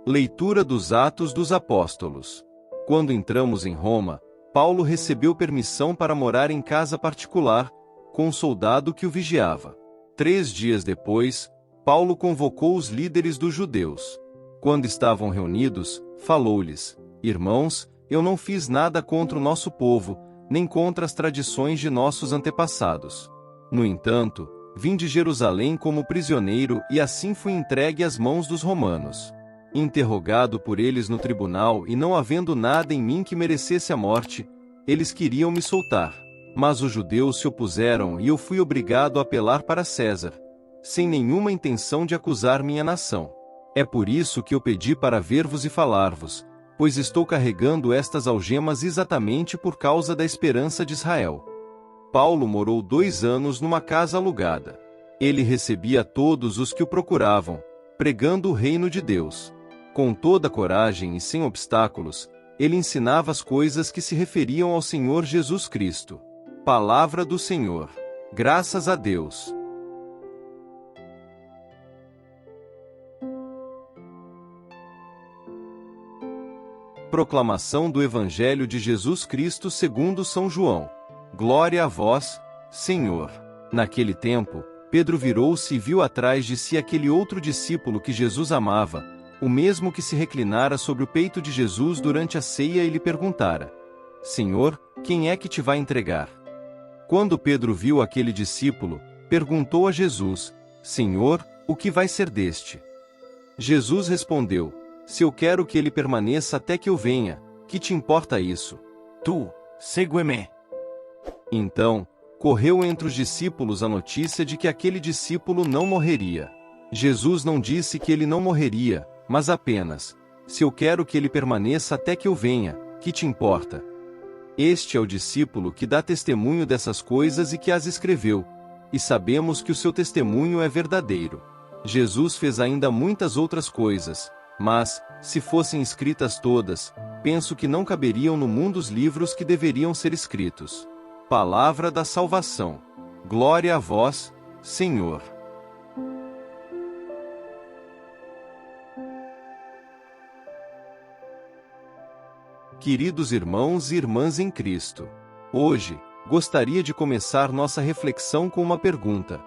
Leitura dos Atos dos Apóstolos. Quando entramos em Roma, Paulo recebeu permissão para morar em casa particular, com um soldado que o vigiava. 3 dias depois, Paulo convocou os líderes dos judeus. Quando estavam reunidos, falou-lhes: Irmãos, eu não fiz nada contra o nosso povo, nem contra as tradições de nossos antepassados. No entanto, vim de Jerusalém como prisioneiro e assim fui entregue às mãos dos romanos. Interrogado por eles no tribunal e não havendo nada em mim que merecesse a morte, eles queriam me soltar. Mas os judeus se opuseram e eu fui obrigado a apelar para César, sem nenhuma intenção de acusar minha nação. É por isso que eu pedi para ver-vos e falar-vos, pois estou carregando estas algemas exatamente por causa da esperança de Israel. Paulo morou 2 anos numa casa alugada. Ele recebia todos os que o procuravam, pregando o reino de Deus. Com toda coragem e sem obstáculos, ele ensinava as coisas que se referiam ao Senhor Jesus Cristo. Palavra do Senhor. Graças a Deus. Proclamação do Evangelho de Jesus Cristo segundo São João. Glória a vós, Senhor. Naquele tempo, Pedro virou-se e viu atrás de si aquele outro discípulo que Jesus amava, o mesmo que se reclinara sobre o peito de Jesus durante a ceia e lhe perguntara: Senhor, quem é que te vai entregar? Quando Pedro viu aquele discípulo, perguntou a Jesus: Senhor, o que vai ser deste? Jesus respondeu: Se eu quero que ele permaneça até que eu venha, que te importa isso? Tu, segue-me. Então, correu entre os discípulos a notícia de que aquele discípulo não morreria. Jesus não disse que ele não morreria, mas apenas: se eu quero que ele permaneça até que eu venha, que te importa? Este é o discípulo que dá testemunho dessas coisas e que as escreveu, e sabemos que o seu testemunho é verdadeiro. Jesus fez ainda muitas outras coisas, mas, se fossem escritas todas, penso que não caberiam no mundo os livros que deveriam ser escritos. Palavra da salvação. Glória a vós, Senhor. Queridos irmãos e irmãs em Cristo, hoje, gostaria de começar nossa reflexão com uma pergunta.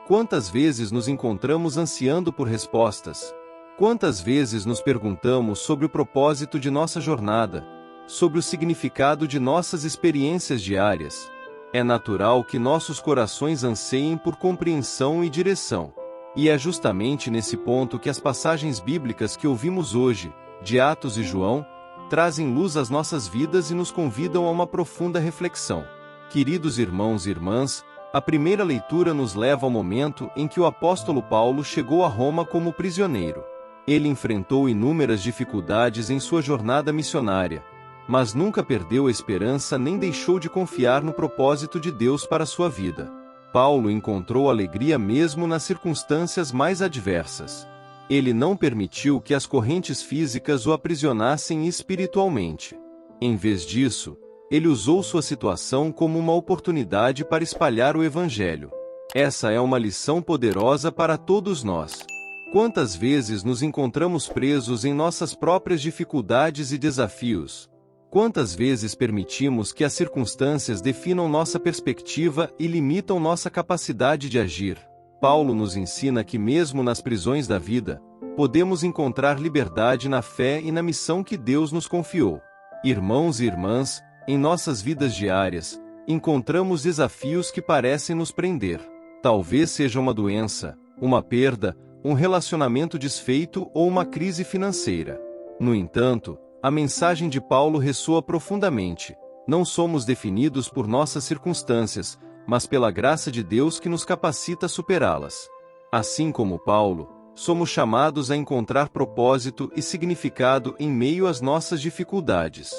Quantas vezes nos encontramos ansiando por respostas? Quantas vezes nos perguntamos sobre o propósito de nossa jornada, sobre o significado de nossas experiências diárias? É natural que nossos corações anseiem por compreensão e direção. E é justamente nesse ponto que as passagens bíblicas que ouvimos hoje, de Atos e João, trazem luz às nossas vidas e nos convidam a uma profunda reflexão. Queridos irmãos e irmãs, a primeira leitura nos leva ao momento em que o apóstolo Paulo chegou a Roma como prisioneiro. Ele enfrentou inúmeras dificuldades em sua jornada missionária, mas nunca perdeu a esperança nem deixou de confiar no propósito de Deus para sua vida. Paulo encontrou alegria mesmo nas circunstâncias mais adversas. Ele não permitiu que as correntes físicas o aprisionassem espiritualmente. Em vez disso, ele usou sua situação como uma oportunidade para espalhar o Evangelho. Essa é uma lição poderosa para todos nós. Quantas vezes nos encontramos presos em nossas próprias dificuldades e desafios? Quantas vezes permitimos que as circunstâncias definam nossa perspectiva e limitam nossa capacidade de agir? Paulo nos ensina que mesmo nas prisões da vida, podemos encontrar liberdade na fé e na missão que Deus nos confiou. Irmãos e irmãs, em nossas vidas diárias, encontramos desafios que parecem nos prender. Talvez seja uma doença, uma perda, um relacionamento desfeito ou uma crise financeira. No entanto, a mensagem de Paulo ressoa profundamente. Não somos definidos por nossas circunstâncias, mas pela graça de Deus que nos capacita a superá-las. Assim como Paulo, somos chamados a encontrar propósito e significado em meio às nossas dificuldades.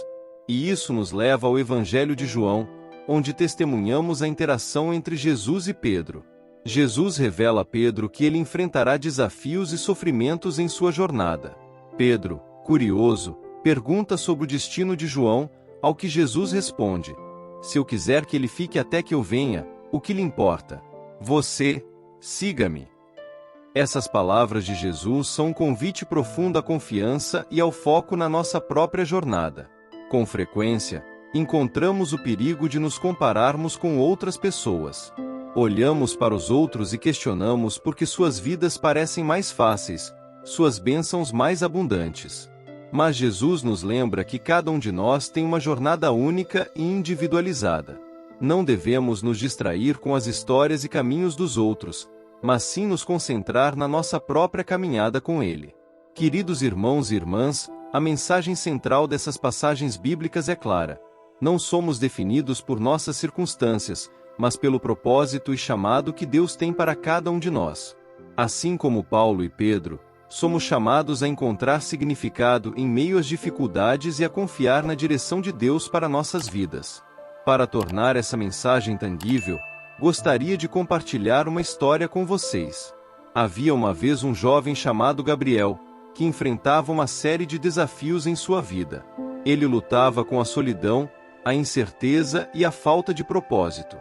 E isso nos leva ao Evangelho de João, onde testemunhamos a interação entre Jesus e Pedro. Jesus revela a Pedro que ele enfrentará desafios e sofrimentos em sua jornada. Pedro, curioso, pergunta sobre o destino de João, ao que Jesus responde: Se eu quiser que ele fique até que eu venha, o que lhe importa? Você, siga-me. Essas palavras de Jesus são um convite profundo à confiança e ao foco na nossa própria jornada. Com frequência, encontramos o perigo de nos compararmos com outras pessoas. Olhamos para os outros e questionamos por que suas vidas parecem mais fáceis, suas bênçãos mais abundantes. Mas Jesus nos lembra que cada um de nós tem uma jornada única e individualizada. Não devemos nos distrair com as histórias e caminhos dos outros, mas sim nos concentrar na nossa própria caminhada com Ele. Queridos irmãos e irmãs, a mensagem central dessas passagens bíblicas é clara. Não somos definidos por nossas circunstâncias, mas pelo propósito e chamado que Deus tem para cada um de nós. Assim como Paulo e Pedro, somos chamados a encontrar significado em meio às dificuldades e a confiar na direção de Deus para nossas vidas. Para tornar essa mensagem tangível, gostaria de compartilhar uma história com vocês. Havia uma vez um jovem chamado Gabriel, que enfrentava uma série de desafios em sua vida. Ele lutava com a solidão, a incerteza e a falta de propósito.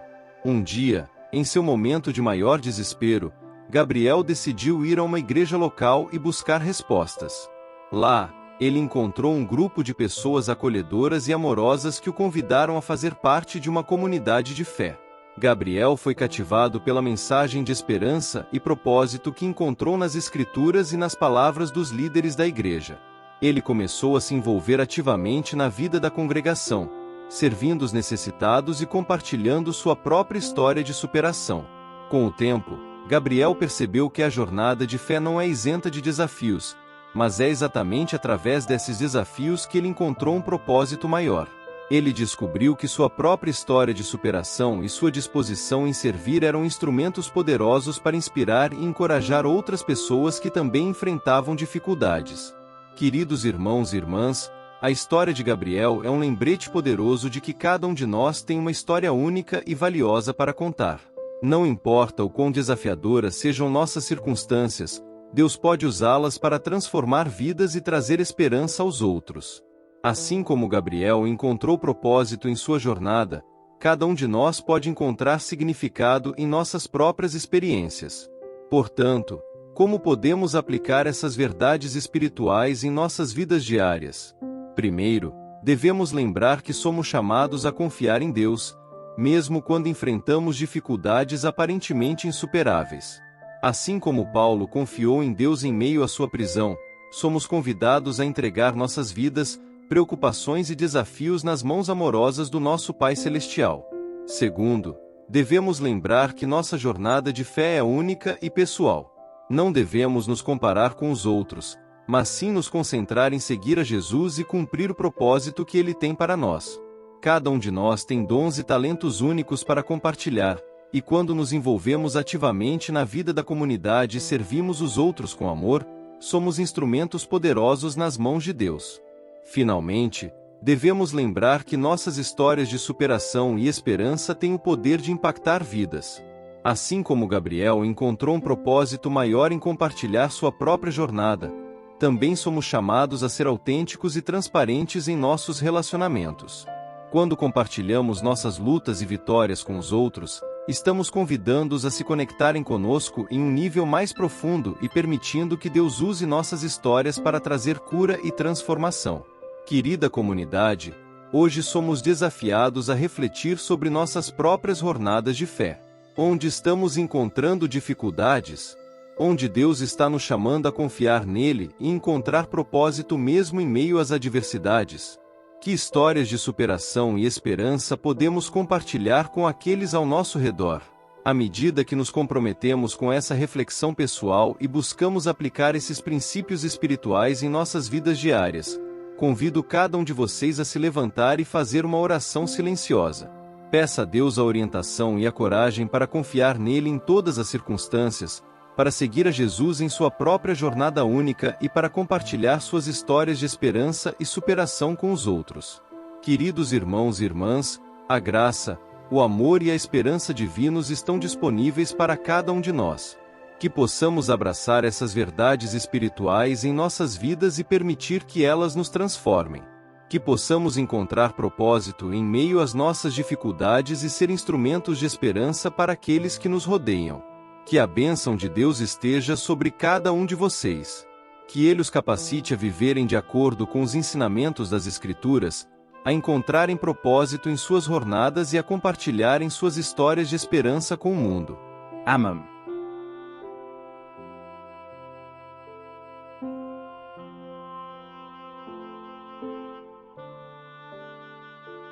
Um dia, em seu momento de maior desespero, Gabriel decidiu ir a uma igreja local e buscar respostas. Lá, ele encontrou um grupo de pessoas acolhedoras e amorosas que o convidaram a fazer parte de uma comunidade de fé. Gabriel foi cativado pela mensagem de esperança e propósito que encontrou nas Escrituras e nas palavras dos líderes da igreja. Ele começou a se envolver ativamente na vida da congregação, servindo os necessitados e compartilhando sua própria história de superação. Com o tempo, Gabriel percebeu que a jornada de fé não é isenta de desafios, mas é exatamente através desses desafios que ele encontrou um propósito maior. Ele descobriu que sua própria história de superação e sua disposição em servir eram instrumentos poderosos para inspirar e encorajar outras pessoas que também enfrentavam dificuldades. Queridos irmãos e irmãs, a história de Gabriel é um lembrete poderoso de que cada um de nós tem uma história única e valiosa para contar. Não importa o quão desafiadoras sejam nossas circunstâncias, Deus pode usá-las para transformar vidas e trazer esperança aos outros. Assim como Gabriel encontrou propósito em sua jornada, cada um de nós pode encontrar significado em nossas próprias experiências. Portanto, como podemos aplicar essas verdades espirituais em nossas vidas diárias? Primeiro, devemos lembrar que somos chamados a confiar em Deus, mesmo quando enfrentamos dificuldades aparentemente insuperáveis. Assim como Paulo confiou em Deus em meio à sua prisão, somos convidados a entregar nossas vidas, preocupações e desafios nas mãos amorosas do nosso Pai Celestial. Segundo, devemos lembrar que nossa jornada de fé é única e pessoal. Não devemos nos comparar com os outros, mas sim nos concentrar em seguir a Jesus e cumprir o propósito que Ele tem para nós. Cada um de nós tem dons e talentos únicos para compartilhar, e quando nos envolvemos ativamente na vida da comunidade e servimos os outros com amor, somos instrumentos poderosos nas mãos de Deus. Finalmente, devemos lembrar que nossas histórias de superação e esperança têm o poder de impactar vidas. Assim como Gabriel encontrou um propósito maior em compartilhar sua própria jornada, também somos chamados a ser autênticos e transparentes em nossos relacionamentos. Quando compartilhamos nossas lutas e vitórias com os outros, estamos convidando-os a se conectarem conosco em um nível mais profundo e permitindo que Deus use nossas histórias para trazer cura e transformação. Querida comunidade, hoje somos desafiados a refletir sobre nossas próprias jornadas de fé. Onde estamos encontrando dificuldades? Onde Deus está nos chamando a confiar nele e encontrar propósito mesmo em meio às adversidades? Que histórias de superação e esperança podemos compartilhar com aqueles ao nosso redor? À medida que nos comprometemos com essa reflexão pessoal e buscamos aplicar esses princípios espirituais em nossas vidas diárias, convido cada um de vocês a se levantar e fazer uma oração silenciosa. Peça a Deus a orientação e a coragem para confiar nele em todas as circunstâncias, para seguir a Jesus em sua própria jornada única e para compartilhar suas histórias de esperança e superação com os outros. Queridos irmãos e irmãs, a graça, o amor e a esperança divinos estão disponíveis para cada um de nós. Que possamos abraçar essas verdades espirituais em nossas vidas e permitir que elas nos transformem. Que possamos encontrar propósito em meio às nossas dificuldades e ser instrumentos de esperança para aqueles que nos rodeiam. Que a bênção de Deus esteja sobre cada um de vocês. Que Ele os capacite a viverem de acordo com os ensinamentos das Escrituras, a encontrarem propósito em suas jornadas e a compartilharem suas histórias de esperança com o mundo. Amém.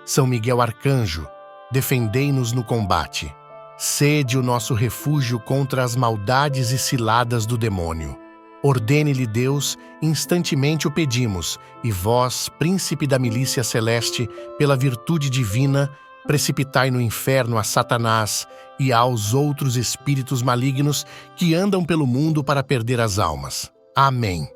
São Miguel Arcanjo, defendei-nos no combate. Sede o nosso refúgio contra as maldades e ciladas do demônio. Ordene-lhe Deus, instantemente o pedimos, e vós, príncipe da milícia celeste, pela virtude divina, precipitai no inferno a Satanás e aos outros espíritos malignos que andam pelo mundo para perder as almas. Amém.